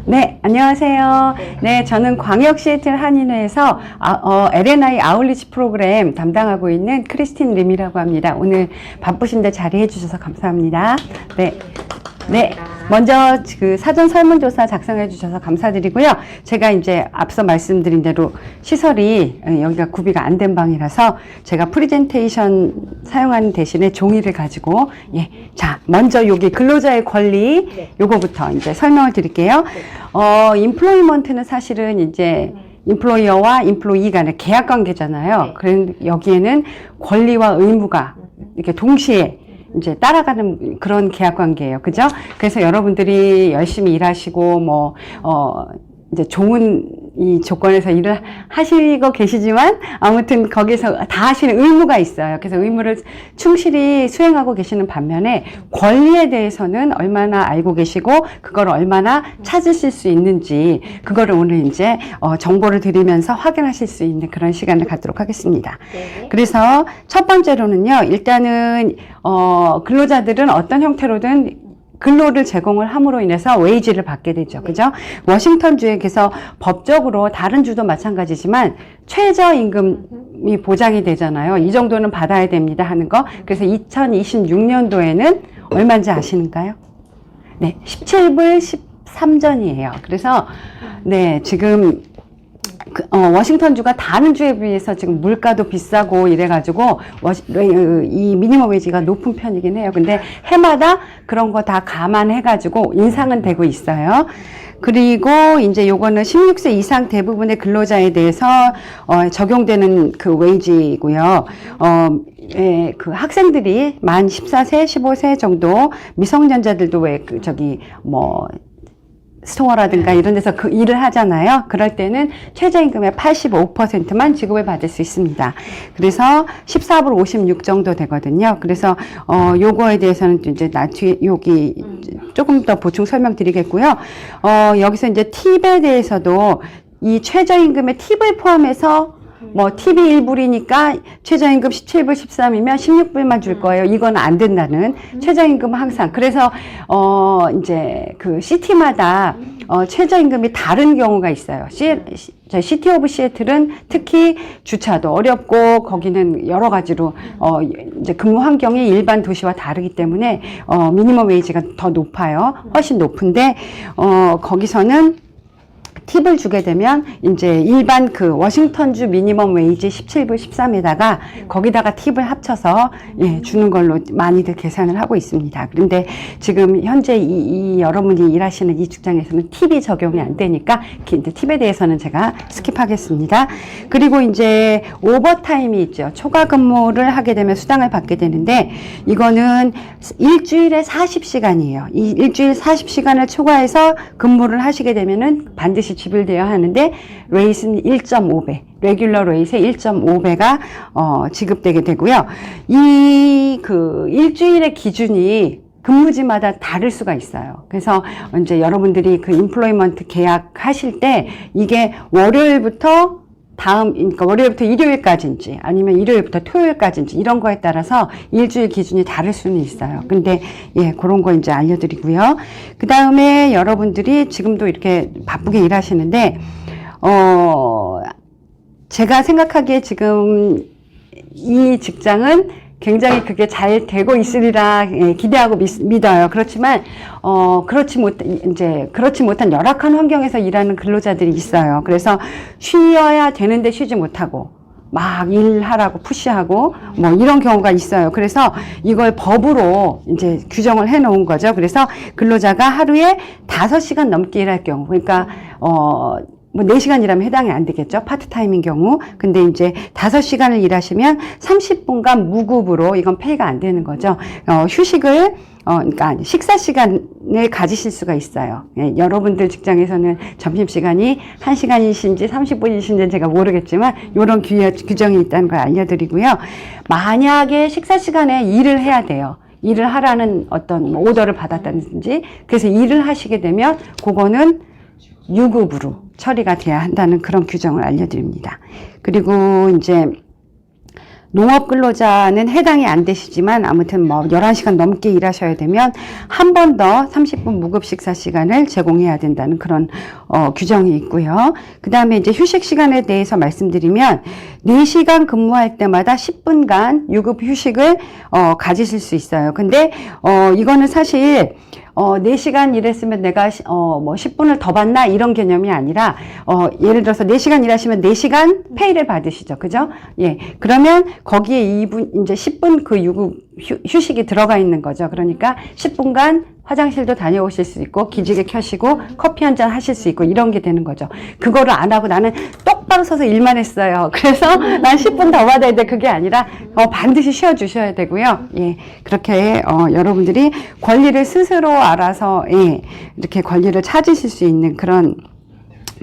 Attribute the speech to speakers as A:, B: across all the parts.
A: 네, 안녕하세요. 네, 저는 광역 시애틀 한인회에서 LNI 아울리치 프로그램 담당하고 있는 크리스틴 림이라고 합니다. 오늘 바쁘신데 자리해 주셔서 감사합니다. 네. 네, 먼저 그 사전 설문조사 작성해 주셔서 감사드리고요. 제가 이제 앞서 말씀드린 대로 시설이 여기가 구비가 안 된 방이라서 제가 프리젠테이션 사용하는 대신에 종이를 가지고 자, 먼저 여기 근로자의 권리 요거부터 이제 설명을 드릴게요. 인플로이먼트는 사실은 이제 인플로이어와 인플로이 간의 계약 관계잖아요. 그런 여기에는 권리와 의무가 이렇게 동시에 이제 따라가는 그런 계약 관계예요. 그죠? 그래서 여러분들이 열심히 일하시고 이제 좋은 이 조건에서 일을 하시고 계시지만 아무튼 거기서 다 하시는 의무가 있어요. 그래서 의무를 충실히 수행하고 계시는 반면에 권리에 대해서는 얼마나 알고 계시고 그걸 얼마나 찾으실 수 있는지 그거를 오늘 이제 정보를 드리면서 확인하실 수 있는 그런 시간을 갖도록 하겠습니다. 네. 그래서 첫 번째로는요. 일단은 근로자들은 어떤 형태로든 근로를 제공을 함으로 인해서 웨이지를 받게 되죠. 그죠? 워싱턴 주에서 법적으로 다른 주도 마찬가지지만 최저임금이 보장이 되잖아요. 이 정도는 받아야 됩니다 하는 거. 그래서 2026년도에는 얼마인지 아시는가요? 네, 17불 13전이에요. 그래서 네, 지금 워싱턴주가 다른 주에 비해서 지금 물가도 비싸고 이래가지고 이 미니멈 웨이지가 높은 편이긴 해요. 근데 해마다 그런 거 다 감안해가지고 인상은 되고 있어요. 그리고 이제 요거는 16세 이상 대부분의 근로자에 대해서 적용되는 그 웨이지고요. 그 학생들이 만 14세, 15세 정도 미성년자들도 스토어라든가 이런 데서 그 일을 하잖아요. 그럴 때는 최저임금의 85%만 지급을 받을 수 있습니다. 그래서 14불 56 정도 되거든요. 그래서 요거에 대해서는 이제 나중에 여기 조금 더 보충 설명드리겠고요. 여기서 이제 팁에 대해서도 이 최저임금의 팁을 포함해서 팁이 1불이니까 최저임금 17불 13이면 16불만 줄 거예요. 이건 안 된다는 최저임금은 항상. 그래서, 이제 그 시티마다, 최저임금이 다른 경우가 있어요. 시티 오브 시애틀은 특히 주차도 어렵고, 거기는 여러 가지로, 이제 근무 환경이 일반 도시와 다르기 때문에, 미니멈 웨이지가 더 높아요. 훨씬 높은데, 거기서는 팁을 주게 되면 이제 일반 그 워싱턴주 미니멈 웨이지 17불 13에다가 거기다가 팁을 합쳐서 주는 걸로 많이들 계산을 하고 있습니다. 그런데 지금 현재 이 여러분이 일하시는 이 직장에서는 팁이 적용이 안 되니까 이제 팁에 대해서는 제가 스킵하겠습니다. 그리고 이제 오버타임이 있죠. 초과 근무를 하게 되면 수당을 받게 되는데 이거는 일주일에 40시간이에요. 이 일주일 40시간을 초과해서 근무를 하시게 되면은 반드시 지불되어야 하는데 레이트는 1.5배, 레귤러 레이트의 1.5배가 지급되게 되고요. 이 그 일주일의 기준이 근무지마다 다를 수가 있어요. 그래서 이제 여러분들이 그 인플로이먼트 계약하실 때 이게 월요일부터 그러니까 월요일부터 일요일까지인지 아니면 일요일부터 토요일까지인지 이런 거에 따라서 일주일 기준이 다를 수는 있어요. 근데 그런 거 이제 알려드리고요. 그 다음에 여러분들이 지금도 이렇게 바쁘게 일하시는데 제가 생각하기에 지금 이 직장은 굉장히 그게 잘 되고 있으리라 기대하고 믿어요. 그렇지만 그렇지 못한 열악한 환경에서 일하는 근로자들이 있어요. 그래서 쉬어야 되는데 쉬지 못하고 막 일하라고 푸시하고 이런 경우가 있어요. 그래서 이걸 법으로 이제 규정을 해 놓은 거죠. 그래서 근로자가 하루에 5시간 넘게 일할 경우, 그러니까 4시간 일하면 해당이 안 되겠죠. 파트타임인 경우. 근데 이제 5시간을 일하시면 30분간 무급으로 이건 페이가 안 되는 거죠. 휴식을 그러니까 식사 시간을 가지실 수가 있어요. 여러분들 직장에서는 점심시간이 1시간이신지 30분이신지 제가 모르겠지만 이런 규정이 있다는 걸 알려드리고요. 만약에 식사 시간에 일을 해야 돼요. 일을 하라는 어떤 오더를 받았다든지 그래서 일을 하시게 되면 그거는 유급으로 처리가 돼야 한다는 그런 규정을 알려드립니다. 그리고 이제 농업 근로자는 해당이 안 되시지만 아무튼 뭐 11시간 넘게 일하셔야 되면 한 번 더 30분 무급 식사 시간을 제공해야 된다는 그런 규정이 있고요. 그 다음에 이제 휴식 시간에 대해서 말씀드리면 4시간 근무할 때마다 10분간 유급 휴식을 가지실 수 있어요. 근데 이거는 사실 4시간 일했으면 내가 뭐 10분을 더 받나 이런 개념이 아니라 예를 들어서 4시간 일하시면 4시간 페이를 받으시죠. 그죠? 예. 그러면 거기에 2분 이제 10분 그 유급 휴식이 들어가 있는 거죠. 그러니까 10분간 화장실도 다녀오실 수 있고 기지개 켜시고 커피 한 잔 하실 수 있고 이런 게 되는 거죠. 그거를 안 하고 나는 똑바로 서서 일만 했어요. 그래서 난 10분 더 받아야 돼. 그게 아니라 반드시 쉬어주셔야 되고요. 예, 그렇게 여러분들이 권리를 스스로 알아서 예, 이렇게 권리를 찾으실 수 있는 그런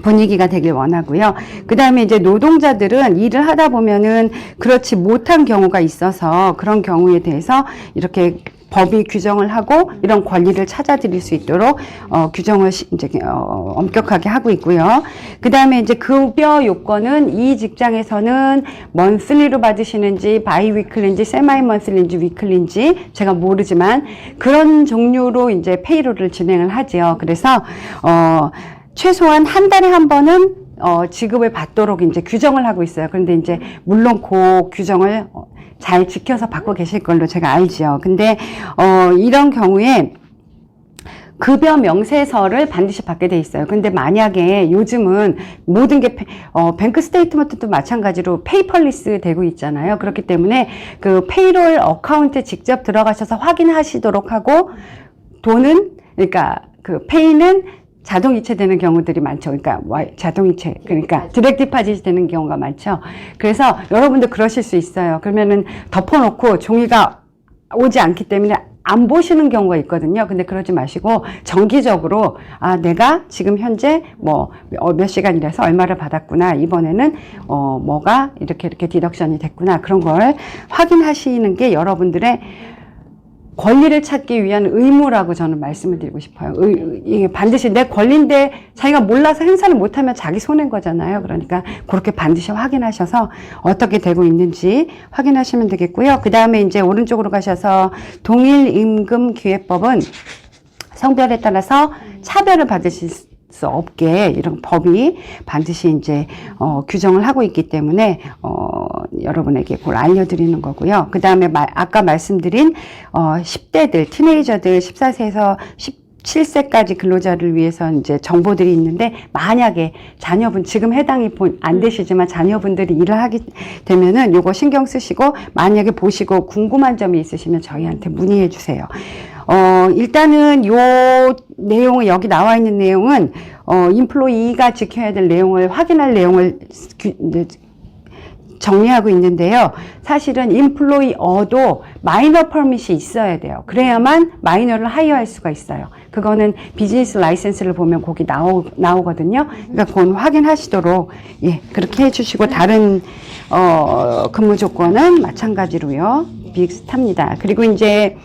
A: 분위기가 되길 원하고요. 그 다음에 이제 노동자들은 일을 하다 보면은 그렇지 못한 경우가 있어서 그런 경우에 대해서 이렇게 법이 규정을 하고 이런 권리를 찾아드릴 수 있도록 규정을 이제 엄격하게 하고 있고요. 그 다음에 이제 급여 요건은 이 직장에서는 먼슬리로 받으시는지 바이위클리인지 세마이먼슬리인지 위클리인지 제가 모르지만 그런 종류로 이제 페이로를 진행을 하죠. 그래서 최소한 한 달에 한 번은 지급을 받도록 이제 규정을 하고 있어요. 그런데 이제 물론 그 규정을 잘 지켜서 받고 계실 걸로 제가 알지요. 근데 이런 경우에 급여 명세서를 반드시 받게 돼 있어요. 근데 만약에 요즘은 모든 게 뱅크 스테이트먼트도 마찬가지로 페이퍼리스 되고 있잖아요. 그렇기 때문에 그 페이롤 어카운트에 직접 들어가셔서 확인하시도록 하고 돈은 그러니까 그 페이는 자동 이체되는 경우들이 많죠. 그러니까 자동 이체, 그러니까 디렉트 디파짓이 되는 경우가 많죠. 그래서 여러분들 그러실 수 있어요. 그러면은 덮어놓고 종이가 오지 않기 때문에 안 보시는 경우가 있거든요. 근데 그러지 마시고 정기적으로 내가 지금 현재 뭐 몇 시간 일해서 얼마를 받았구나. 이번에는 뭐가 이렇게 디덕션이 됐구나. 그런 걸 확인하시는 게 여러분들의 권리를 찾기 위한 의무라고 저는 말씀을 드리고 싶어요. 이게 반드시 내 권리인데 자기가 몰라서 행사를 못하면 자기 손해인 거잖아요. 그러니까 그렇게 반드시 확인하셔서 어떻게 되고 있는지 확인하시면 되겠고요. 그 다음에 이제 오른쪽으로 가셔서 동일임금기획법은 성별에 따라서 차별을 받으실 수 없게 이런 법이 반드시 이제 규정을 하고 있기 때문에 여러분에게 그걸 알려드리는 거고요. 그 다음에 아까 말씀드린 10대들, 티네이저들 14세에서 17세까지 근로자를 위해서 이제 정보들이 있는데 만약에 자녀분 지금 해당이 안 되시지만 자녀분들이 일을 하게 되면은 요거 신경 쓰시고 만약에 보시고 궁금한 점이 있으시면 저희한테 문의해 주세요. 일단은 요 내용은 여기 나와 있는 내용은 인플로이가 지켜야 될 내용을 확인할 내용을 정리하고 있는데요. 사실은 인플로이어도 마이너 퍼밋이 있어야 돼요. 그래야만 마이너를 하이어할 수가 있어요. 그거는 비즈니스 라이센스를 보면 거기 나오거든요. 그러니까 그건 확인하시도록 예, 그렇게 해주시고 다른 근무 조건은 마찬가지로요. 비슷합니다. 그리고 이제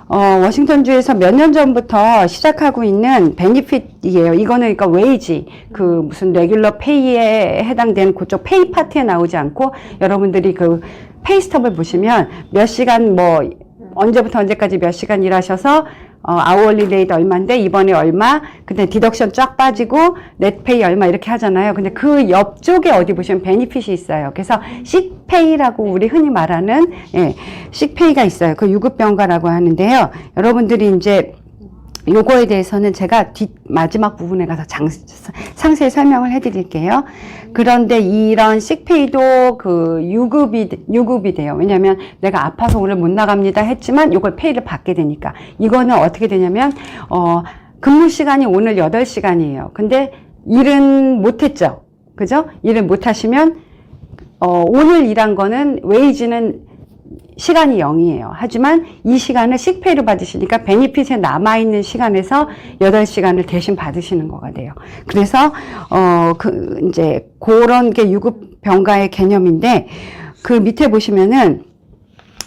A: 워싱턴주에서 몇 년 전부터 시작하고 있는 베니핏이에요. 이거는 그러니까 웨이지, 그 무슨 레귤러 페이에 해당되는 그쪽 페이 파트에 나오지 않고 여러분들이 그 페이스톱을 보시면 몇 시간 뭐 언제부터 언제까지 몇 시간 일하셔서 아워리 레이트 얼마인데 이번에 얼마, 근데 디덕션 쫙 빠지고 넷페이 얼마 이렇게 하잖아요. 근데 그 옆쪽에 어디 보시면 베니핏이 있어요. 그래서 식페이라고 우리 흔히 말하는 식페이가 있어요. 그 유급병가라고 하는데요. 여러분들이 이제 요거에 대해서는 제가 마지막 부분에 가서 상세히 설명을 해드릴게요. 그런데 이런 식페이도 그 유급이 돼요. 왜냐면 내가 아파서 오늘 못 나갑니다 했지만 요걸 페이를 받게 되니까. 이거는 어떻게 되냐면, 근무 시간이 오늘 8시간이에요. 근데 일은 못했죠. 그죠? 일을 못하시면, 오늘 일한 거는 웨이지는 시간이 0이에요. 하지만 이 시간을 식페이로 받으시니까 베니핏에 남아있는 시간에서 8시간을 대신 받으시는 거가 돼요. 그래서, 이제, 그런 게 유급병가의 개념인데, 그 밑에 보시면은,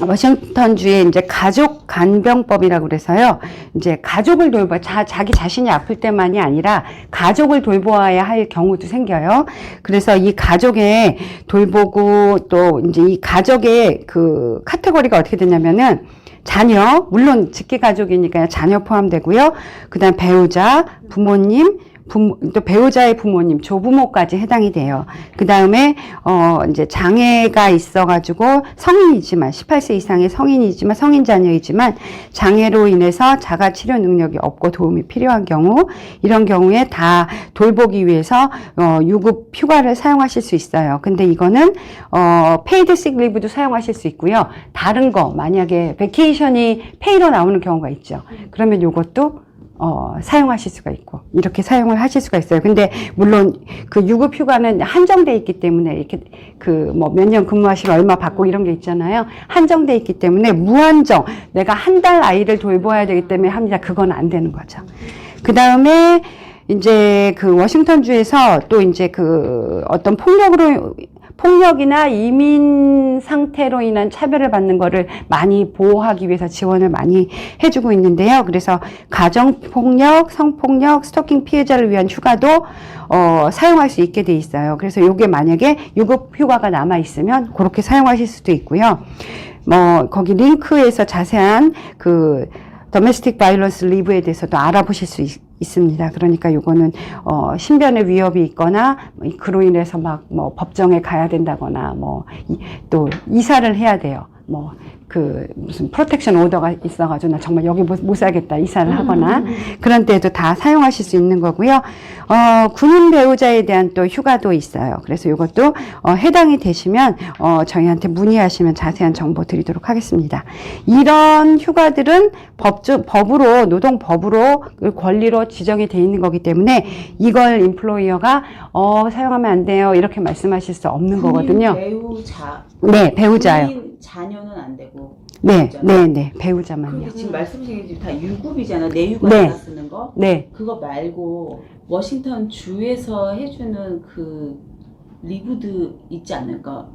A: 워싱턴주의 이제 가족 간병법이라고 그래서요. 이제 가족을 돌봐 자기 자신이 아플 때만이 아니라 가족을 돌보아야 할 경우도 생겨요. 그래서 이 가족의 돌보고 또 이제 이 가족의 그 카테고리가 어떻게 되냐면은 자녀, 물론 직계 가족이니까 자녀 포함되고요. 그다음 배우자, 부모님, 또 배우자의 부모님, 조부모까지 해당이 돼요. 그 다음에, 이제 장애가 있어가지고 성인이지만, 18세 이상의 성인이지만, 성인 자녀이지만, 장애로 인해서 자가 치료 능력이 없고 도움이 필요한 경우, 이런 경우에 다 돌보기 위해서, 유급 휴가를 사용하실 수 있어요. 근데 이거는, 페이드 식 리브도 사용하실 수 있고요. 다른 거, 만약에 베케이션이 페이로 나오는 경우가 있죠. 그러면 요것도 사용하실 수가 있고, 이렇게 사용을 하실 수가 있어요. 근데, 물론, 그 유급 휴가는 한정돼 있기 때문에, 이렇게, 몇 년 근무하시면 얼마 받고 이런 게 있잖아요. 한정돼 있기 때문에, 무한정, 내가 한 달 아이를 돌봐야 되기 때문에 합니다. 그건 안 되는 거죠. 그 다음에, 이제 그 워싱턴주에서 또 이제 어떤 폭력이나 이민 상태로 인한 차별을 받는 거를 많이 보호하기 위해서 지원을 많이 해주고 있는데요. 그래서 가정폭력, 성폭력, 스토킹 피해자를 위한 휴가도 사용할 수 있게 돼 있어요. 그래서 이게 만약에 유급 휴가가 남아 있으면 그렇게 사용하실 수도 있고요. 거기 링크에서 자세한 도메스틱 바이런스 리브에 대해서도 알아보실 수 있습니다. 그러니까 요거는 신변의 위협이 있거나 그로 인해서 법정에 가야 된다거나 또 이사를 해야 돼요. 무슨 프로텍션 오더가 있어가지고 나 정말 여기 못 살겠다 이사를 하거나 그런 때도 다 사용하실 수 있는 거고요. 군인 배우자에 대한 또 휴가도 있어요. 그래서 이것도 해당이 되시면 저희한테 문의하시면 자세한 정보 드리도록 하겠습니다. 이런 휴가들은 법으로 노동법으로 권리로 지정이 돼 있는 거기 때문에 이걸 임플로이어가 사용하면 안 돼요 이렇게 말씀하실 수 없는 거거든요.
B: 배우자.
A: 네, 배우자요.
B: 자녀는 안 되고.
A: 네, 배우자만요.
B: 근데 지금 말씀하신 게 다 유급이잖아. 내유가
A: 네.
B: 쓰는 거.
A: 네.
B: 그거 말고 워싱턴 주에서 해주는 그 리브드 있지 않을까?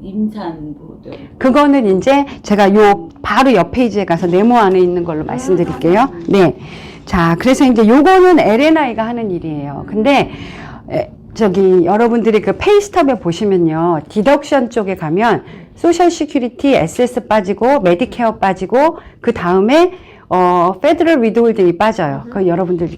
B: 임산부들.
A: 그거는 이제 제가 바로 옆 페이지에 가서 네모 안에 있는 걸로 말씀드릴게요. 네. 자, 그래서 이제 요거는 LNI가 하는 일이에요. 근데 여러분들이 페이스톱에 보시면요. 디덕션 쪽에 가면 소셜 시큐리티, SS 빠지고 메디케어 빠지고 그 다음에 페더럴 위도울딩이 빠져요. 여러분들이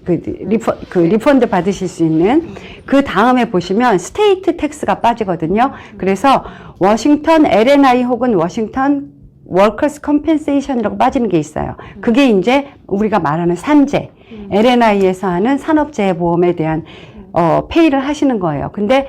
A: 리펀드 받으실 수 있는 그 다음에 보시면 스테이트 텍스가 빠지거든요. 그래서 워싱턴 LNI 혹은 워싱턴 워커스 컴펜세이션이라고 빠지는 게 있어요. 그게 이제 우리가 말하는 산재, LNI에서 하는 산업재해보험에 대한 페이를 하시는 거예요. 근데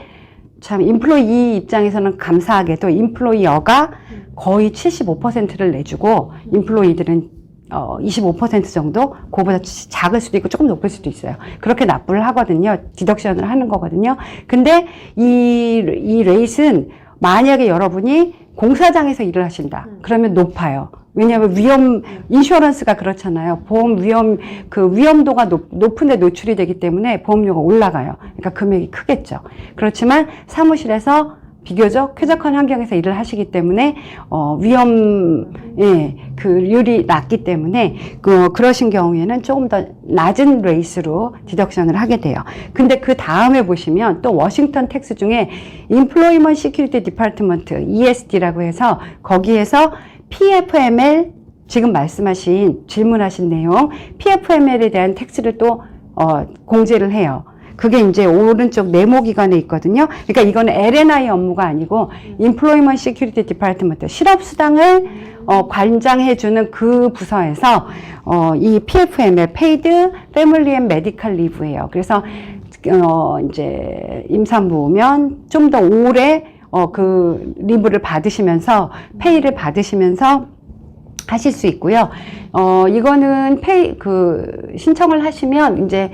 A: 참 임플로이 입장에서는 감사하게도 임플로이어가 거의 75%를 내주고 임플로이들은 25% 정도 그거보다 작을 수도 있고 조금 높을 수도 있어요. 그렇게 납부를 하거든요. 디덕션을 하는 거거든요. 근데 이 레이트는 만약에 여러분이 공사장에서 일을 하신다. 그러면 높아요. 왜냐하면 인슈어런스가 그렇잖아요. 보험 위험도가 높은데 노출이 되기 때문에 보험료가 올라가요. 그러니까 금액이 크겠죠. 그렇지만 사무실에서 비교적 쾌적한 환경에서 일을 하시기 때문에, 율이 낮기 때문에, 그러신 경우에는 조금 더 낮은 레이스로 디덕션을 하게 돼요. 근데 그 다음에 보시면 또 워싱턴 텍스 중에 Employment Security Department, ESD라고 해서 거기에서 PFML, 지금 질문하신 내용, PFML에 대한 텍스를 또, 공제를 해요. 그게 이제 오른쪽 네모 기관에 있거든요. 그러니까 이거는 LNI 업무가 아니고, Employment Security Department, 실업수당을, 관장해주는 그 부서에서, 이 PFML, Paid Family and Medical Leave예요. 그래서, 이제, 임산부면 좀 더 오래, 리브를 받으시면서, 페이를 받으시면서 하실 수 있고요. 이거는 신청을 하시면, 이제,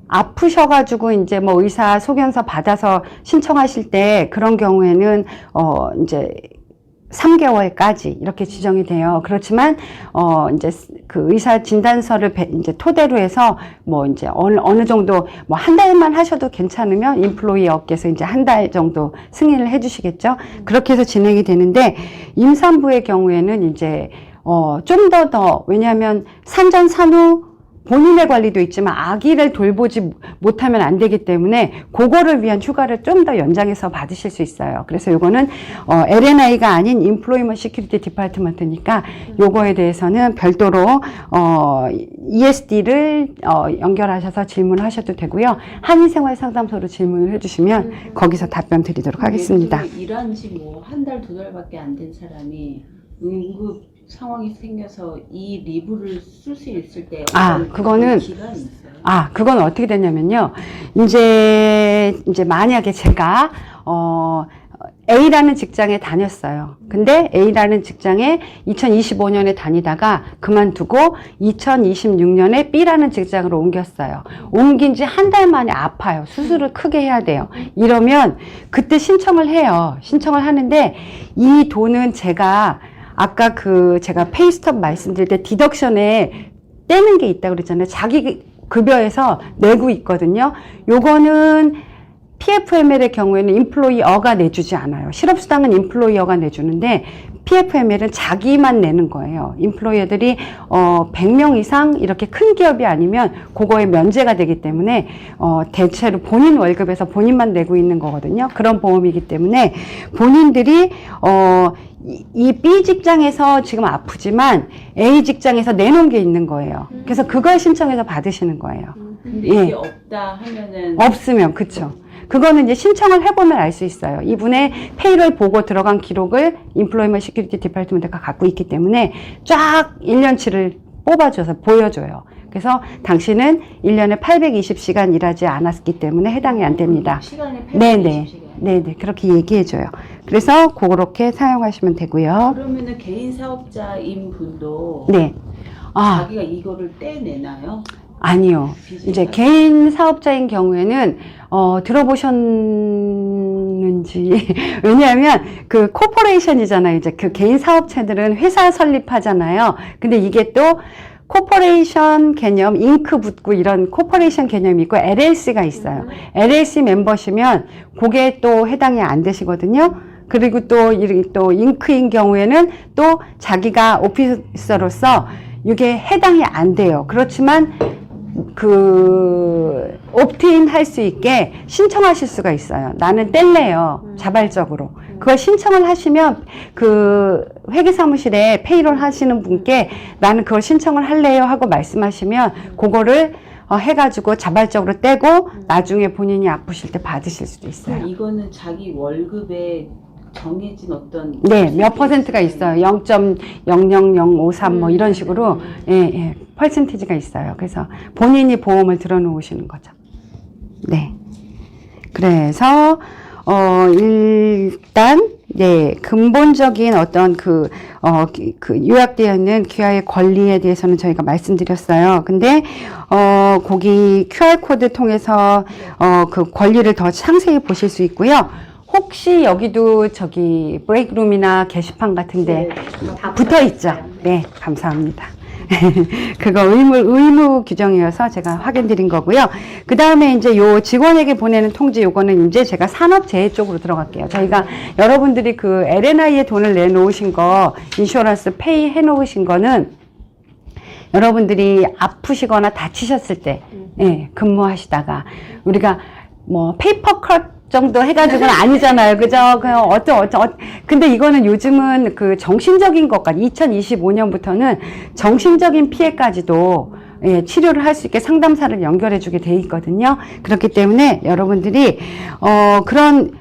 A: 아프셔가지고, 이제 의사 소견서 받아서 신청하실 때, 그런 경우에는, 이제, 3개월까지 이렇게 지정이 돼요. 그렇지만 이제 그 의사 진단서를 이제 토대로 해서 뭐 이제 어느 정도 뭐 한 달만 하셔도 괜찮으면 인플로이어께서 이제 한 달 정도 승인을 해주시겠죠. 그렇게 해서 진행이 되는데 임산부의 경우에는 이제 좀 더 왜냐하면 산전산후 본인의 관리도 있지만 아기를 돌보지 못하면 안 되기 때문에 그거를 위한 휴가를 좀 더 연장해서 받으실 수 있어요. 그래서 요거는 L&I가 아닌 Employment Security Department니까 요거에 대해서는 별도로 ESD를 연결하셔서 질문하셔도 되고요. 한인생활상담소로 질문을 해주시면 거기서 답변 드리도록 하겠습니다.
B: 일한 지 뭐 한 달, 두 달밖에 안 된 사람이 응급 상황이 생겨서 이 리브를 쓸 수 있을 때
A: 그거는
B: 기간이 있어요?
A: 그건 어떻게 되냐면요. 이제 만약에 제가 A라는 직장에 다녔어요. 근데 A라는 직장에 2025년에 다니다가 그만두고 2026년에 B라는 직장으로 옮겼어요. 옮긴 지 한 달 만에 아파요. 수술을 크게 해야 돼요. 이러면 그때 신청을 해요. 신청을 하는데 이 돈은 제가 아까 제가 페이스톱 말씀드릴 때 디덕션에 떼는 게 있다고 그랬잖아요. 자기 급여에서 내고 있거든요. 요거는 PFML의 경우에는 인플로이어가 내주지 않아요. 실업수당은 인플로이어가 내주는데 PFML은 자기만 내는 거예요. 인플로이어들이 100명 이상 이렇게 큰 기업이 아니면 그거에 면제가 되기 때문에 대체로 본인 월급에서 본인만 내고 있는 거거든요. 그런 보험이기 때문에 본인들이 이 B 직장에서 지금 아프지만 A 직장에서 내놓은 게 있는 거예요. 그래서 그걸 신청해서 받으시는 거예요.
B: 근데 이게 없다 하면은
A: 없으면 그쵸. 그거는 이제 신청을 해보면 알 수 있어요. 이분의 페이를 보고 들어간 기록을 인플로이먼트 시큐리티 디파트먼트가 갖고 있기 때문에 쫙 1년치를 뽑아줘서 보여줘요. 그래서 당신은 1년에 820시간 일하지 않았기 때문에 해당이 안 됩니다.
B: 시간이 820시간.
A: 네네. 그렇게 얘기해줘요. 그래서 그렇게 사용하시면 되고요.
B: 그러면은 개인 사업자인 분도
A: 네.
B: 자기가 이거를 떼내나요?
A: 아니요.
B: 비즈니스
A: 이제 개인 사업자인 경우에는 들어보셨는지 왜냐하면 그 코퍼레이션이잖아요. 이제 그 개인 사업체들은 회사 설립하잖아요. 근데 이게 또 코퍼레이션 개념, 잉크 붙고 이런 코퍼레이션 개념이 있고 LLC가 있어요. LLC 멤버시면 그게 또 해당이 안 되시거든요. 그리고 또 잉크인 경우에는 또 자기가 오피서로서 이게 해당이 안 돼요. 그렇지만 옵트인 할 수 있게 신청하실 수가 있어요. 나는 뗄래요. 자발적으로. 그걸 신청을 하시면 회계사무실에 페이롤 하시는 분께 나는 그걸 신청을 할래요 하고 말씀하시면 그거를 해가지고 자발적으로 떼고 나중에 본인이 아프실 때 받으실 수도 있어요.
B: 그럼 이거는 자기 월급에 정해진 어떤
A: 몇 퍼센트가 있어요. 0.00053 뭐 이런 식으로 퍼센티지가 있어요. 그래서 본인이 보험을 들어놓으시는 거죠. 네. 그래서 일단 근본적인 어떤 요약되어 있는 귀하의 권리에 대해서는 저희가 말씀드렸어요. 근데 거기 QR코드 통해서 그 권리를 더 상세히 보실 수 있고요. 혹시 여기도 브레이크룸이나 게시판 같은데 붙어 있죠? 네, 감사합니다. 그거 의무 규정이어서 제가 확인 드린 거고요. 그 다음에 이제 요 직원에게 보내는 통지 요거는 이제 제가 산업재해 쪽으로 들어갈게요. 저희가 여러분들이 L&I에 돈을 내놓으신 거, 인슈런스 페이 해놓으신 거는 여러분들이 아프시거나 다치셨을 때, 근무하시다가 우리가 페이퍼 컷 정도 해가지고는 아니잖아요. 그죠? 근데 이거는 요즘은 정신적인 것까지, 2025년부터는 정신적인 피해까지도 치료를 할 수 있게 상담사를 연결해주게 돼 있거든요. 그렇기 때문에 여러분들이, 그런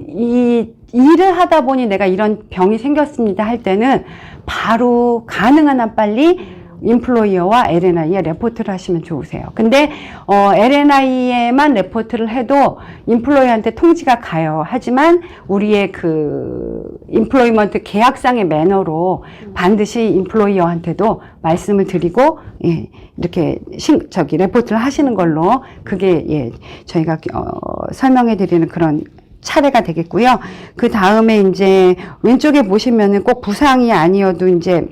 A: 이 일을 하다 보니 내가 이런 병이 생겼습니다 할 때는 바로 가능한 한 빨리 인플로이어와 L&I에 레포트를 하시면 좋으세요. 근데 L&I에만 레포트를 해도 인플로이어한테 통지가 가요. 하지만 우리의 인플로이먼트 계약상의 매너로 반드시 인플로이어한테도 말씀을 드리고 이렇게 레포트를 하시는 걸로 그게 저희가 설명해 드리는 그런 차례가 되겠고요. 그 다음에 이제 왼쪽에 보시면은 꼭 부상이 아니어도 이제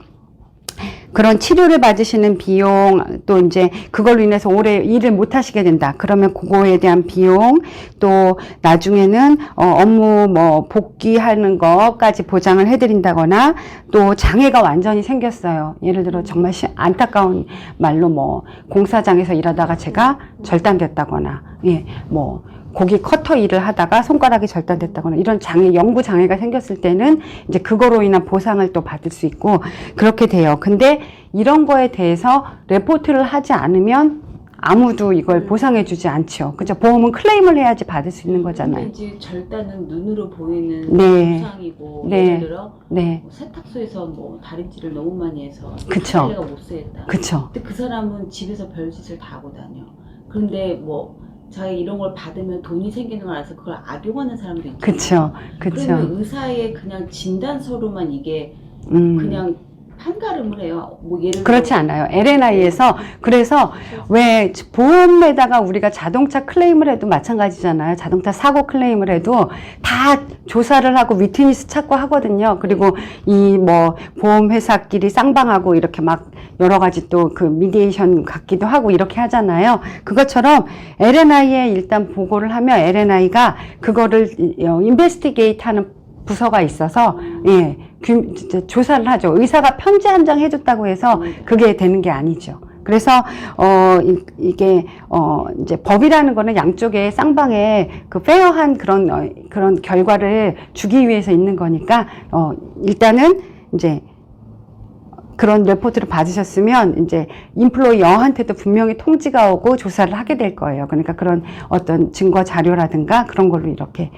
A: 그런 치료를 받으시는 비용, 또 이제 그걸로 인해서 오래 일을 못 하시게 된다. 그러면 그거에 대한 비용, 또 나중에는 업무 뭐 복귀하는 것까지 보장을 해드린다거나, 또 장애가 완전히 생겼어요. 예를 들어 정말 안타까운 말로 뭐 공사장에서 일하다가 제가 절단됐다거나, 예, 뭐 고기 커터 일을 하다가 손가락이 절단됐다거나 이런 장애, 영구 장애가 생겼을 때는 이제 그거로 인한 보상을 또 받을 수 있고 그렇게 돼요. 근데 이런 거에 대해서 레포트를 하지 않으면 아무도 이걸 보상해 주지 않죠. 그죠? 보험은 클레임을 해야지 받을 수 있는 거잖아요.
B: 근데 이제 절단은 눈으로 보이는
A: 네.
B: 부상이고
A: 네.
B: 예를 들어
A: 네.
B: 뭐 세탁소에서 뭐 다림질을 너무 많이 해서
A: 그쵸.
B: 내가 못 쓰겠다.
A: 그쵸.
B: 근데 그 사람은 집에서 별짓을 다 하고 다녀. 그런데 뭐 자기 이런 걸 받으면 돈이 생기는 걸 알아서 그걸 악용하는 사람도 있잖아요.
A: 그쵸. 그쵸.
B: 그러면 의사의 그냥 진단서로만 이게 그냥 판가름을 해요. 뭐 예를
A: 그렇지
B: 들어
A: 않아요. LNI에서 그래서 왜 보험에다가 우리가 자동차 클레임을 해도 마찬가지잖아요. 자동차 사고 클레임을 해도 다 조사를 하고 위트니스 찾고 하거든요. 그리고 이 뭐 보험회사끼리 쌍방하고 이렇게 막 여러 가지 또 그 미디에이션 갖기도 하고 이렇게 하잖아요. 그것처럼 LNI에 일단 보고를 하면 LNI가 그거를 인베스티게이트 하는 부서가 있어서 예, 조사를 하죠. 의사가 편지 한 장 해줬다고 해서 그게 되는 게 아니죠. 그래서 이게 이제 법이라는 거는 양쪽에 쌍방에 그 페어한 그런 결과를 주기 위해서 있는 거니까 일단은 이제 그런 레포트를 받으셨으면 이제 인플로이어한테도 분명히 통지가 오고 조사를 하게 될 거예요. 그러니까 그런 어떤 증거 자료라든가 그런 걸로 이렇게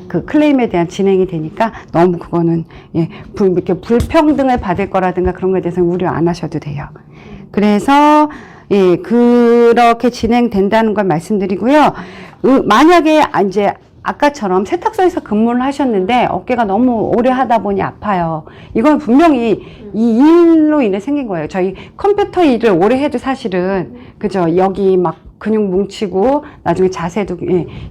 A: 그 클레임에 대한 진행이 되니까 너무 그거는 이렇게 불평등을 받을 거라든가 그런 거에 대해서는 우려 안 하셔도 돼요. 그래서 예, 그렇게 진행된다는 걸 말씀드리고요. 만약에 이제 아까처럼 세탁소에서 근무를 하셨는데 어깨가 너무 오래 하다 보니 아파요. 이건 분명히 이 일로 인해 생긴 거예요. 저희 컴퓨터 일을 오래 해도 사실은 그죠? 여기 막 근육 뭉치고 나중에 자세도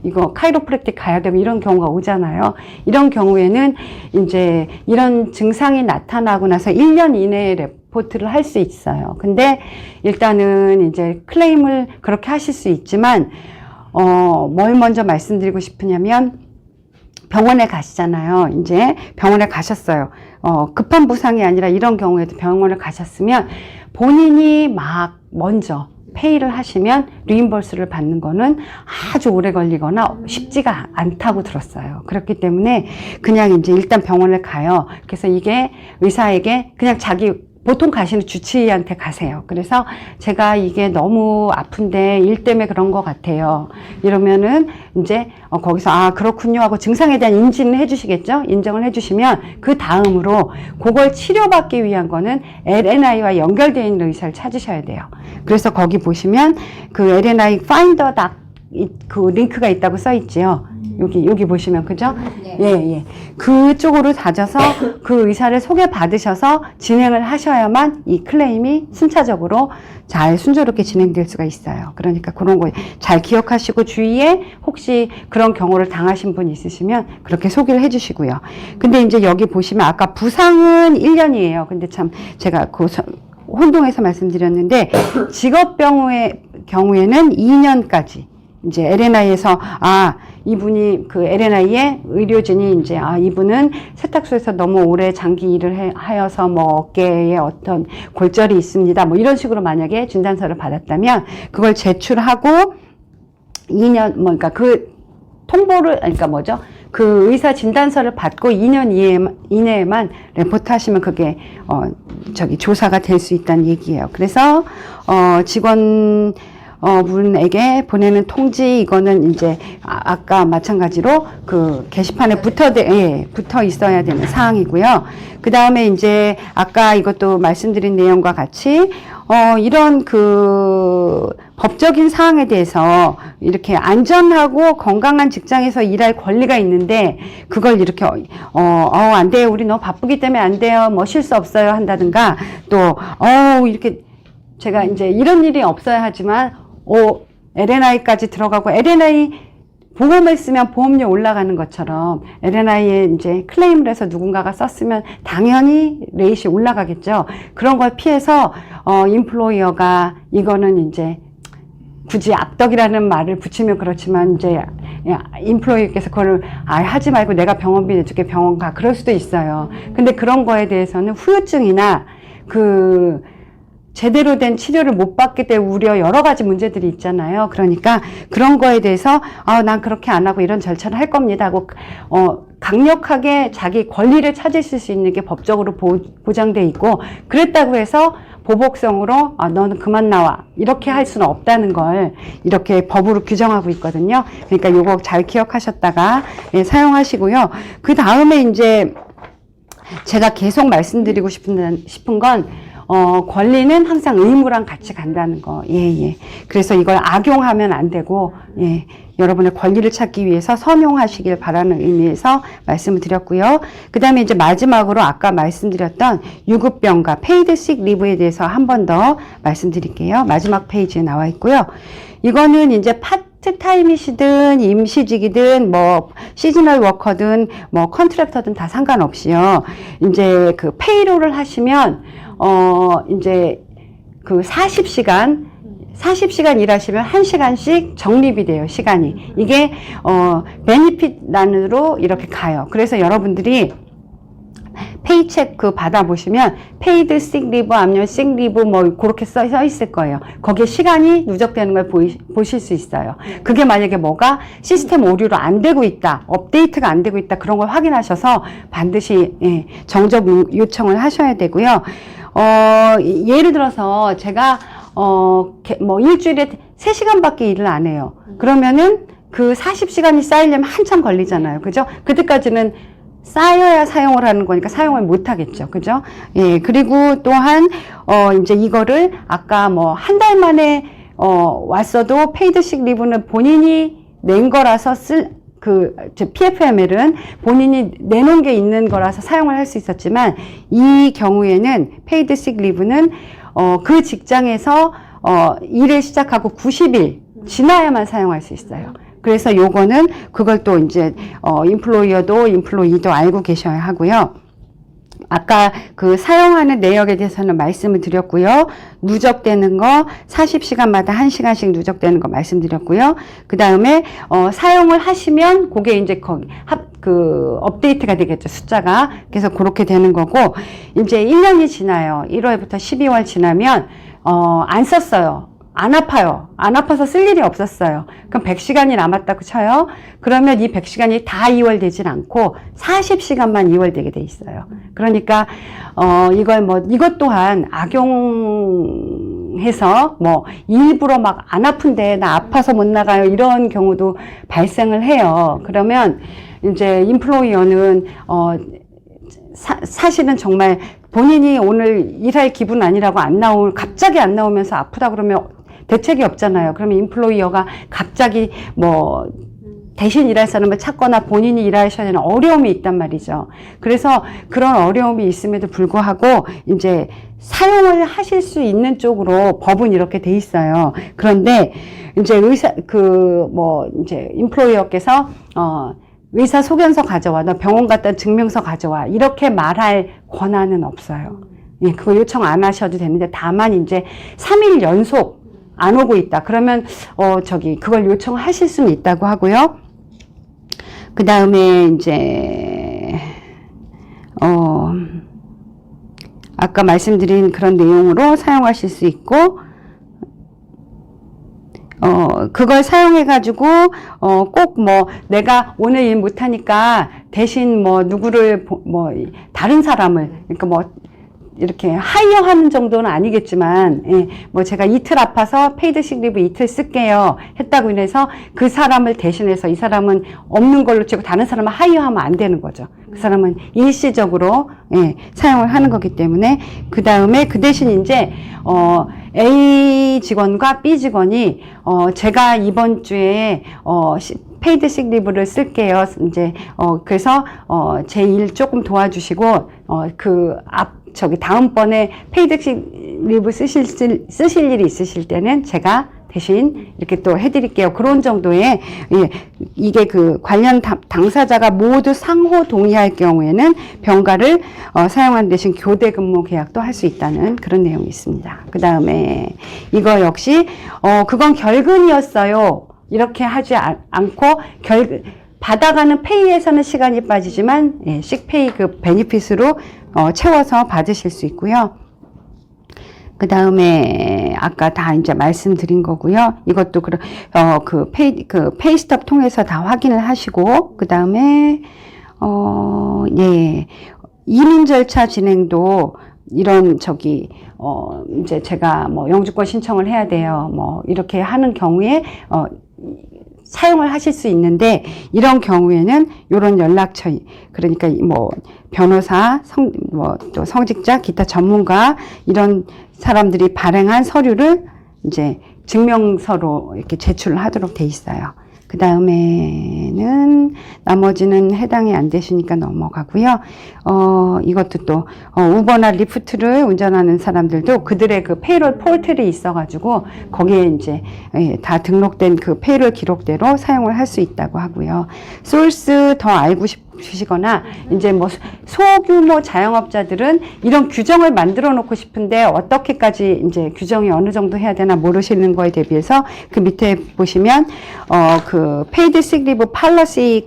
A: 이거 카이로프랙틱 가야 되고 이런 경우가 오잖아요. 이런 경우에는 이제 이런 증상이 나타나고 나서 1년 이내에 레포트를 할 수 있어요. 근데 일단은 이제 클레임을 그렇게 하실 수 있지만 뭘 먼저 말씀드리고 싶으냐면 병원에 가시잖아요. 이제 병원에 가셨어요. 급한 부상이 아니라 이런 경우에도 병원을 가셨으면 본인이 막 먼저 페이를 하시면 리임버스를 받는 거는 아주 오래 걸리거나 쉽지가 않다고 들었어요. 그렇기 때문에 그냥 이제 일단 병원을 가요. 그래서 이게 의사에게 그냥 보통 가시는 주치의한테 가세요. 그래서 제가 이게 너무 아픈데 일 때문에 그런 것 같아요. 이러면은 이제 거기서 그렇군요 하고 증상에 대한 인지는 해주시겠죠? 인정을 해주시면 그 다음으로 그걸 치료받기 위한 거는 LNI와 연결되어 있는 의사를 찾으셔야 돼요. 그래서 거기 보시면 그 LNI 파인더 그 링크가 있다고 써 있지요. 여기 보시면 그죠?
C: 네.
A: 예. 그쪽으로 다져서 그 의사를 소개받으셔서 진행을 하셔야만 이 클레임이 순차적으로 잘 순조롭게 진행될 수가 있어요. 그러니까 그런 거 잘 기억하시고 주위에 혹시 그런 경우를 당하신 분 있으시면 그렇게 소개를 해주시고요. 근데 이제 여기 보시면 아까 부상은 1년이에요. 근데 참 제가 혼동해서 말씀드렸는데 직업병의 경우에는 2년까지 이제 LNI에서 이분이 그 LNI의 의료진이 이제 이분은 세탁소에서 너무 오래 장기 일을 하여서 뭐 어깨에 어떤 골절이 있습니다. 뭐 이런 식으로 만약에 진단서를 받았다면 그걸 제출하고 2년 그러니까 그 통보를 그러니까 뭐죠? 그 의사 진단서를 받고 2년 이내에만 레포트 하시면 그게 조사가 될 수 있다는 얘기예요. 그래서 직원 분에게 보내는 통지 이거는 이제 아까 마찬가지로 그 게시판에 붙어 있어야 되는 사항이고요. 그 다음에 이제 아까 이것도 말씀드린 내용과 같이 이런 그 법적인 사항에 대해서 이렇게 안전하고 건강한 직장에서 일할 권리가 있는데 그걸 이렇게 안 돼요. 우리 너무 바쁘기 때문에 안 돼요. 뭐 쉴 수 없어요 한다든가 또 이렇게 제가 이제 이런 일이 없어야 하지만 LNI까지 들어가고 LNI 보험을 쓰면 보험료 올라가는 것처럼 L&I에 이제 클레임을 해서 누군가가 썼으면 당연히 레이시 올라가겠죠. 그런 걸 피해서 인플로이어가 이거는 이제 굳이 악덕이라는 말을 붙이면 그렇지만 이제 인플로이어께서 그걸 하지 말고 내가 병원비 내줄게 병원 가 그럴 수도 있어요. 근데 그런 거에 대해서는 후유증이나 그 제대로 된 치료를 못 받게 될 우려 여러 가지 문제들이 있잖아요. 그러니까 그런 거에 대해서 난 그렇게 안 하고 이런 절차를 할 겁니다 하고 강력하게 자기 권리를 찾으실 수 있는 게 법적으로 보장돼 있고 그랬다고 해서 보복성으로 너는 그만 나와 이렇게 할 수는 없다는 걸 이렇게 법으로 규정하고 있거든요. 그러니까 요거 잘 기억하셨다가 사용하시고요. 그 다음에 이제 제가 계속 말씀드리고 싶은 건 권리는 항상 의무랑 같이 간다는 거. 예. 그래서 이걸 악용하면 안 되고, 예. 여러분의 권리를 찾기 위해서 선용하시길 바라는 의미에서 말씀을 드렸고요. 그 다음에 이제 마지막으로 아까 말씀드렸던 유급병가, 페이드 식 리브에 대해서 한 번 더 말씀드릴게요. 마지막 페이지에 나와 있고요. 이거는 이제 파트타임이시든 임시직이든 뭐 시즈널 워커든 뭐 컨트랙터든 다 상관없이요. 이제 그 페이롤을 하시면 이제 그 40시간 일하시면 1시간씩 적립이 돼요, 시간이. 이게, 베니핏란으로 이렇게 가요. 그래서 여러분들이 페이체크 받아보시면, 페이드 식 리브, 아니면 식 리브, 뭐, 그렇게 써 있을 거예요. 거기에 시간이 누적되는 걸 보실 수 있어요. 그게 만약에 뭐가 시스템 오류로 안 되고 있다, 업데이트가 안 되고 있다, 그런 걸 확인하셔서 반드시, 정적 요청을 하셔야 되고요. 예를 들어서 제가 뭐 일주일에 3시간밖에 일을 안 해요. 그러면은 그 40시간이 쌓이려면 한참 걸리잖아요. 그죠? 그때까지는 쌓여야 사용을 하는 거니까 사용을 못 하겠죠. 그죠? 예. 그리고 또한 이제 이거를 아까 뭐 한 달 만에 왔어도 페이드식 리브는 본인이 낸 거라서 PFML은 본인이 내놓은 게 있는 거라서 사용을 할 수 있었지만, 이 경우에는 페이드 식 리브는, 그 직장에서, 일을 시작하고 90일 지나야만 사용할 수 있어요. 그래서 요거는 그걸 또 이제, 인플로이어도 인플로이도 알고 계셔야 하고요. 아까 그 사용하는 내역에 대해서는 말씀을 드렸고요. 누적되는 거 40시간마다 1시간씩 누적되는 거 말씀드렸고요. 그 다음에 사용을 하시면 그게 이제 업데이트가 되겠죠. 숫자가. 그래서 그렇게 되는 거고, 이제 1년이 지나요. 1월부터 12월 지나면 안 썼어요. 안 아파요. 안 아파서 쓸 일이 없었어요. 그럼 100시간이 남았다고 쳐요. 그러면 이 100시간이 다 이월되진 않고 40시간만 이월되게 돼 있어요. 그러니까 이것 또한 악용해서 뭐 일부러 막 안 아픈데 나 아파서 못 나가요, 이런 경우도 발생을 해요. 그러면 이제 인플로이어는 사실은 정말 본인이 오늘 일할 기분 아니라고 갑자기 안 나오면서 아프다 그러면 대책이 없잖아요. 그러면 인플로이어가 갑자기 뭐 대신 일할 사람을 찾거나 본인이 일하셔야 되는 어려움이 있단 말이죠. 그래서 그런 어려움이 있음에도 불구하고 이제 사용을 하실 수 있는 쪽으로 법은 이렇게 돼 있어요. 그런데 이제 이제 인플로이어께서 의사 소견서 가져와, 너 병원 갔다 증명서 가져와, 이렇게 말할 권한은 없어요. 예, 그거 요청 안 하셔도 되는데, 다만 이제 3일 연속 안 오고 있다. 그러면, 그걸 요청하실 수는 있다고 하고요. 그 다음에 이제, 아까 말씀드린 그런 내용으로 사용하실 수 있고, 그걸 사용해가지고, 꼭 내가 오늘 일 못하니까 대신 다른 사람을, 그러니까 이렇게 하이어하는 정도는 아니겠지만, 제가 이틀 아파서 페이드식 리브 이틀 쓸게요 했다고 해서 그 사람을 대신해서 이 사람은 없는 걸로 치고 다른 사람을 하이어하면 안 되는 거죠. 그 사람은 일시적으로, 사용을 하는 거기 때문에. 그 다음에 그 대신 이제, A 직원과 B 직원이, 제가 이번 주에, 페이드식 리브를 쓸게요. 이제, 그래서, 제 일 조금 도와주시고, 다음번에 페이드식 리브 쓰실 일이 있으실 때는 제가 대신 이렇게 또 해드릴게요. 그런 정도의, 예, 이게 그 관련 당사자가 모두 상호 동의할 경우에는 병가를 사용한 대신 교대 근무 계약도 할 수 있다는 그런 내용이 있습니다. 그 다음에 이거 역시, 그건 결근이었어요. 이렇게 하지 않고 받아가는 페이에서는 시간이 빠지지만, 예, 식페이 그 베니핏으로 채워서 받으실 수 있고요. 그 다음에 아까 다 이제 말씀드린 거고요. 이것도 그 페이스톱 통해서 다 확인을 하시고, 그 다음에 예, 이민 절차 진행도 이런 이제 제가 뭐 영주권 신청을 해야 돼요. 뭐 이렇게 하는 경우에 사용을 하실 수 있는데, 이런 경우에는 이런 연락처, 그러니까 뭐 변호사, 또 성직자, 기타 전문가 이런 사람들이 발행한 서류를 이제 증명서로 이렇게 제출을 하도록 돼 있어요. 그 다음에는 나머지는 해당이 안 되시니까 넘어가고요. 이것도 또 우버나 리프트를 운전하는 사람들도 그들의 그 페이롤 포털이 있어가지고 거기에 이제, 예, 다 등록된 그 페이롤 기록대로 사용을 할 수 있다고 하고요. 소스 더 알고 싶으시거나 이제 뭐 소규모 자영업자들은 이런 규정을 만들어 놓고 싶은데 어떻게까지 이제 규정이 어느 정도 해야 되나 모르시는 거에 대비해서 그 밑에 보시면 그 페이드 시크리브 팔러시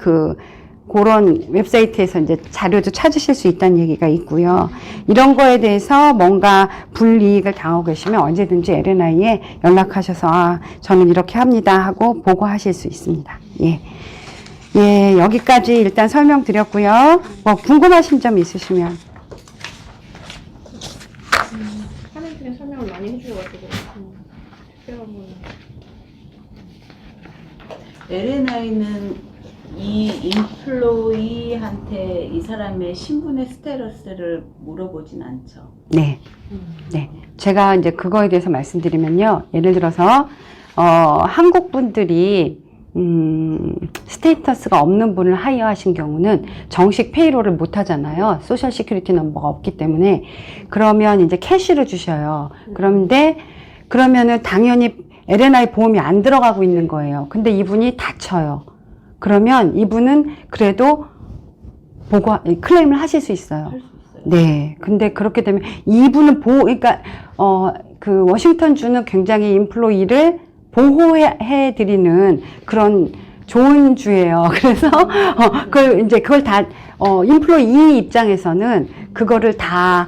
A: 그런 웹사이트에서 이제 자료도 찾으실 수 있다는 얘기가 있고요. 이런 거에 대해서 뭔가 불이익을 당하고 계시면 언제든지 LNI에 연락하셔서 저는 이렇게 합니다 하고 보고하실 수 있습니다. 예. 예, 여기까지 일단 설명드렸고요. 뭐 궁금하신 점 있으시면.
C: 사장님이 설명을 많이 해주셔가지고 특별한 거는.
B: LNI는 이 인플로이한테 이 사람의 신분의 스테러스를 물어보진 않죠.
A: 네. 네. 제가 이제 그거에 대해서 말씀드리면요. 예를 들어서, 한국 분들이, 스테이터스가 없는 분을 하이어하신 경우는 정식 페이롤을 못 하잖아요. 소셜 시큐리티 넘버가 없기 때문에. 그러면 이제 캐시를 주셔요. 그러면은 당연히 LNI 보험이 안 들어가고 있는 거예요. 근데 이분이 다쳐요. 그러면 이분은 그래도 클레임을 하실 수 있어요.
B: 할 수 있어요.
A: 네. 근데 그렇게 되면 이분은 그러니까, 그 워싱턴 주는 굉장히 인플로이를 보호해 드리는 그런 좋은 주예요. 그래서, 그걸 다, 인플로이 입장에서는 그거를 다,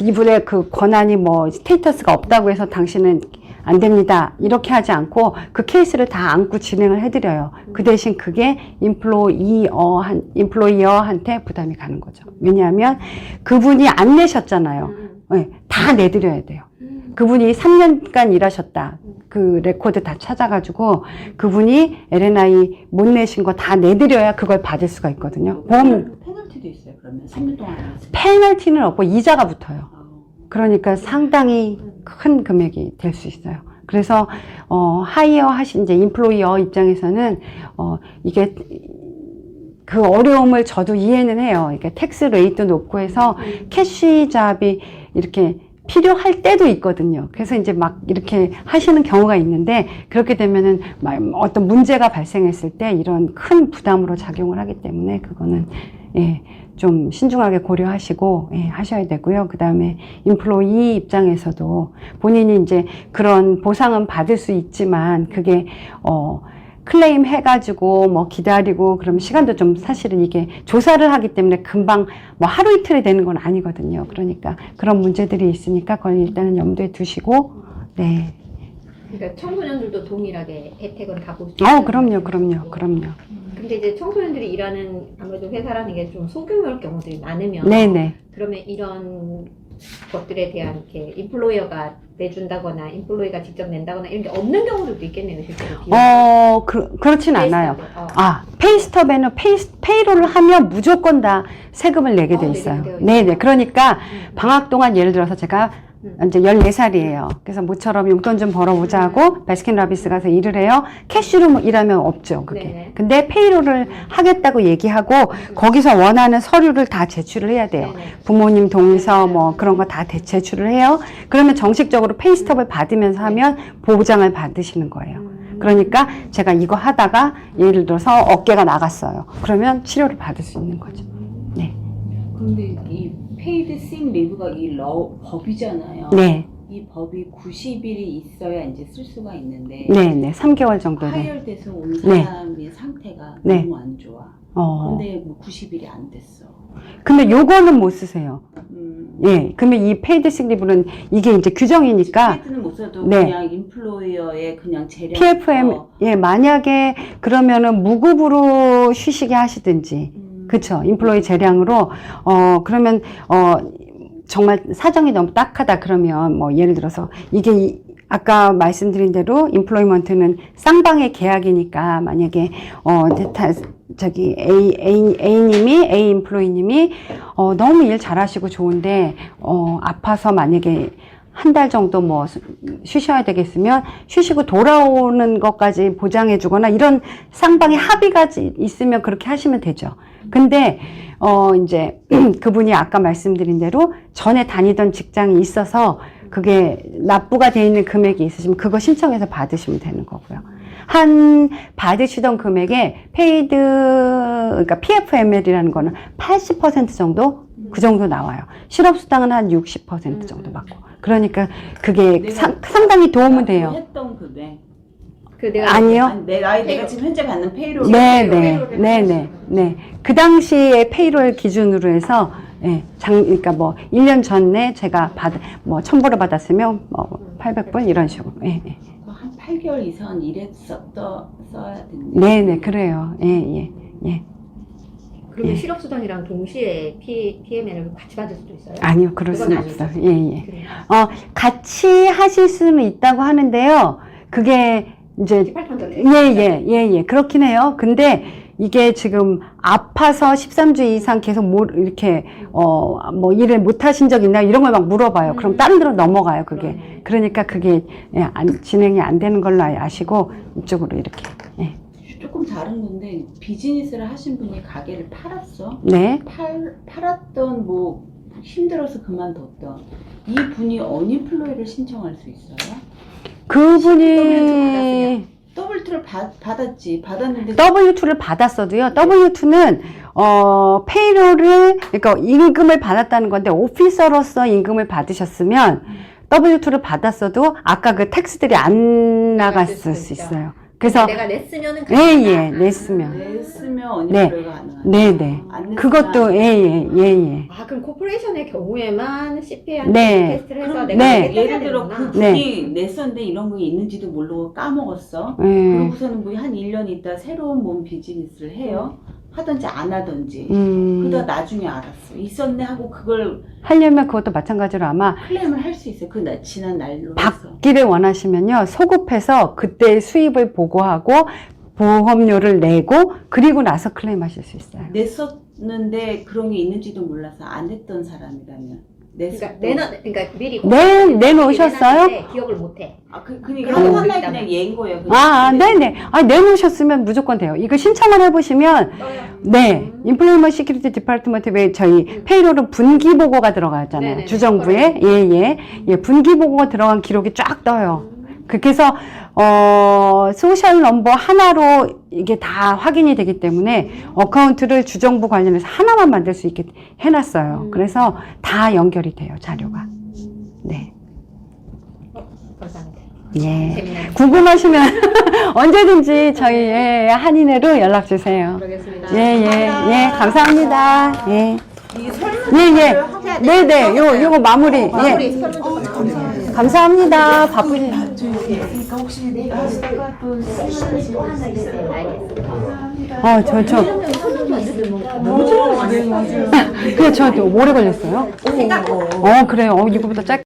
A: 이분의 그 권한이 뭐, 스테이터스가 없다고 해서 당신은 안 됩니다. 이렇게 하지 않고 그 케이스를 다 안고 진행을 해드려요. 그 대신 그게 인플로이어한테 부담이 가는 거죠. 왜냐하면 그분이 안 내셨잖아요. 네, 다 내드려야 돼요. 그분이 3년간 일하셨다. 그 레코드 다 찾아가지고 그분이 LNI 못 내신 거 다 내드려야 그걸 받을 수가 있거든요. 보험
B: 페널티도 있어요. 그러면 3년 동안 안 했어요.
A: 페널티는 없고 이자가 붙어요. 그러니까 상당히 큰 금액이 될 수 있어요. 그래서 이제 인플로이어 입장에서는 이게 그 어려움을 저도 이해는 해요. 이게 텍스 레이트 높고 해서 캐시 잡이 이렇게 필요할 때도 있거든요. 그래서 이제 막 이렇게 하시는 경우가 있는데, 그렇게 되면은 어떤 문제가 발생했을 때 이런 큰 부담으로 작용을 하기 때문에 그거는, 예, 좀 신중하게 고려하시고, 예, 하셔야 되고요. 그 다음에 인플로이 입장에서도 본인이 이제 그런 보상은 받을 수 있지만 그게 클레임 해가지고 뭐 기다리고 그러면 시간도 좀, 사실은 이게 조사를 하기 때문에 금방 뭐 하루 이틀이 되는 건 아니거든요. 그러니까 그런 문제들이 있으니까 그건 일단은 염두에 두시고, 네.
C: 그러니까 청소년들도 동일하게 혜택은 다 볼 수 있어요.
A: 그럼요.
C: 근데 이제 청소년들이 일하는 아무래도 회사라는 게 좀 소규모일 경우들이 많으면,
A: 네네.
C: 그러면 이런 것들에 대한 이렇게 인플로이어가 내준다거나 인플로이가 직접 낸다거나 이런 게 없는 경우들도 있겠네요, 실제로.
A: 그렇진 않아요.
C: 페이스톱에.
A: 페이스톱에는 페이롤을 하면 무조건 다 세금을 내게 돼 있어요.
C: 내게 되어
A: 네네. 그러니까 방학 동안 예를 들어서 제가 이제 14살이에요. 그래서 모처럼 용돈 좀 벌어보자고 바스킨라빈스 가서 일을 해요. 캐시로 일하면 없죠, 그게.
C: 네네.
A: 근데 페이롤을 하겠다고 얘기하고 거기서 원하는 서류를 다 제출을 해야 돼요.
C: 네네.
A: 부모님 동의서 뭐 그런 거 다 제출을 해요. 그러면 정식적으로 페이스톱을 받으면서 하면 보장을 받으시는 거예요. 그러니까 제가 이거 하다가 예를 들어서 어깨가 나갔어요. 그러면 치료를 받을 수 있는 거죠. 네.
B: 근데 이 페이드 싱 리브가 이 법이잖아요.
A: 네.
B: 이 법이 90일이 있어야 이제 쓸 수가 있는데
A: 네, 네. 3개월 정도는.
B: 파열돼서 온
A: 네.
B: 사람의 상태가
A: 네.
B: 너무 안 좋아. 근데 뭐 90일이 안 됐어.
A: 근데 요거는 못 쓰세요. 예. 그러면 이 페이드 식리브는 이게 이제 규정이니까
B: 페이드는 못 써도
A: 네.
B: 그냥 인플로이어의 그냥 재량.
A: PFM 예, 만약에 그러면은 무급으로 쉬시게 하시든지. 그쵸. 인플로이 재량으로 그러면 정말 사정이 너무 딱하다 그러면 뭐 예를 들어서 이게 아까 말씀드린 대로 인플로이먼트는 쌍방의 계약이니까 만약에 저기 A 인플로이님이 너무 일 잘하시고 좋은데 아파서 만약에 한 달 정도 뭐 쉬셔야 되겠으면 쉬시고 돌아오는 것까지 보장해 주거나 이런 쌍방의 합의가 있으면 그렇게 하시면 되죠. 근데 이제 그분이 아까 말씀드린 대로 전에 다니던 직장이 있어서 그게 납부가 돼 있는 금액이 있으시면 그거 신청해서 받으시면 되는 거고요. 받으시던 금액에 페이드, 그러니까 PFML이라는 거는 80% 정도? 그 정도 나와요. 실업수당은 한 60% 정도 받고. 그러니까 그게 상당히 도움은 돼요.
B: 했던 금액.
A: 아니요.
B: 아니, 내가 지금 현재 받는 페이롤.
A: 네. 그 당시에 페이롤 기준으로 해서, 예, 그러니까 뭐, 1년 전에 제가 뭐, 1,000불을 받았으면, 800불 이런 식으로, 예.
B: 한 8개월 이상 써야 된다.
A: 네네, 그래요. 예.
C: 그러면
A: 예.
C: 실업수당이랑 동시에 PML을 같이 받을 수도 있어요?
A: 아니요, 그럴 수는
C: 아니죠.
A: 없어요. 예.
C: 그래요.
A: 같이 하실 수는 있다고 하는데요. 그게 이제,
C: 디파트먼트
A: 그렇긴 해요. 근데 이게 지금 아파서 13주 이상 계속 이렇게, 뭐 일을 못 하신 적 있나? 이런 걸 막 물어봐요. 그럼 다른 데로 넘어가요, 그게. 그러니까 그게 진행이 안 되는 걸로 아시고, 이쪽으로 이렇게. 예.
B: 조금 다른 건데, 비즈니스를 하신 분이 가게를 팔았어?
A: 네.
B: 팔았던 뭐, 힘들어서 그만뒀던. 이 분이 어니플로이를 신청할 수 있어요?
A: 그분이
B: W2를 받았는데
A: W2를 받았어도요. W2는 페이롤을 그러니까 임금을 받았다는 건데 오피서로서 임금을 받으셨으면 W2를 받았어도 아까 그 텍스들이 안 나갔을 수 있어요. 그래서
C: 내가 냈으면은
B: 냈으면 어니플로이가 가능하죠.
A: 네네. 그것도 예.
C: 아 그럼 코퍼레이션의 경우에만 CPA한테
A: 네.
C: 테스트를 해서
B: 그럼
C: 내가
A: 네.
B: 예를 들어 그
A: 네.
B: 분이 냈었는데 이런 거 있는지도 모르고 까먹었어. 그러고서는 뭐 한 1년 있다 새로운 몸 비즈니스를 해요. 하든지 안 하든지. 그러다 나중에 알았어. 있었네 하고 그걸
A: 하려면 그것도 마찬가지로 아마
B: 클레임을 할 수 있어요. 지난 날로 해서.
A: 받기를 원하시면요. 소급해서 그때 수입을 보고하고 보험료를 내고 그리고 나서 클레임하실 수 있어요.
B: 냈었는데 그런 게 있는지도 몰라서 안 했던 사람이라면
C: 그러니까 미리
A: 내놓으셨어요?
C: 내놨는데 기억을 못해.
B: 그러니까
C: 그런
B: 하나에
C: 거
B: 그냥 얘인 거예요.
A: 네네. 내놓으셨으면 무조건 돼요. 이거 신청을 해보시면, 네. 임플로이먼트 시큐리티 디파트먼트 왜 저희 페이롤은 분기 보고가 들어가잖아요.
C: 네네.
A: 주정부에. 예. 분기 보고가 들어간 기록이 쫙 떠요. 그래서, 소셜 넘버 하나로 이게 다 확인이 되기 때문에 어카운트를 주정부 관련해서 하나만 만들 수 있게 해놨어요. 그래서 다 연결이 돼요, 자료가. 네.
C: 감사합니다.
A: 예.
C: 재미나요.
A: 궁금하시면 언제든지 저희 한인회로 연락 주세요.
C: 그러겠습니다.
A: 예. 감사합니다. 예.
B: 이 설문
A: 네네. 요거 마무리. 예.
C: 설문 좀
A: 감사합니다. 바쁘시.
D: 그러니까 혹시 내가 하시다가 또 시간이 또 하나 있어요.
C: 알겠습니다.
A: 저.
D: 너무 좋아요.
A: 그래, 저도 오래 걸렸어요. 그래요. 이거보다 짧게.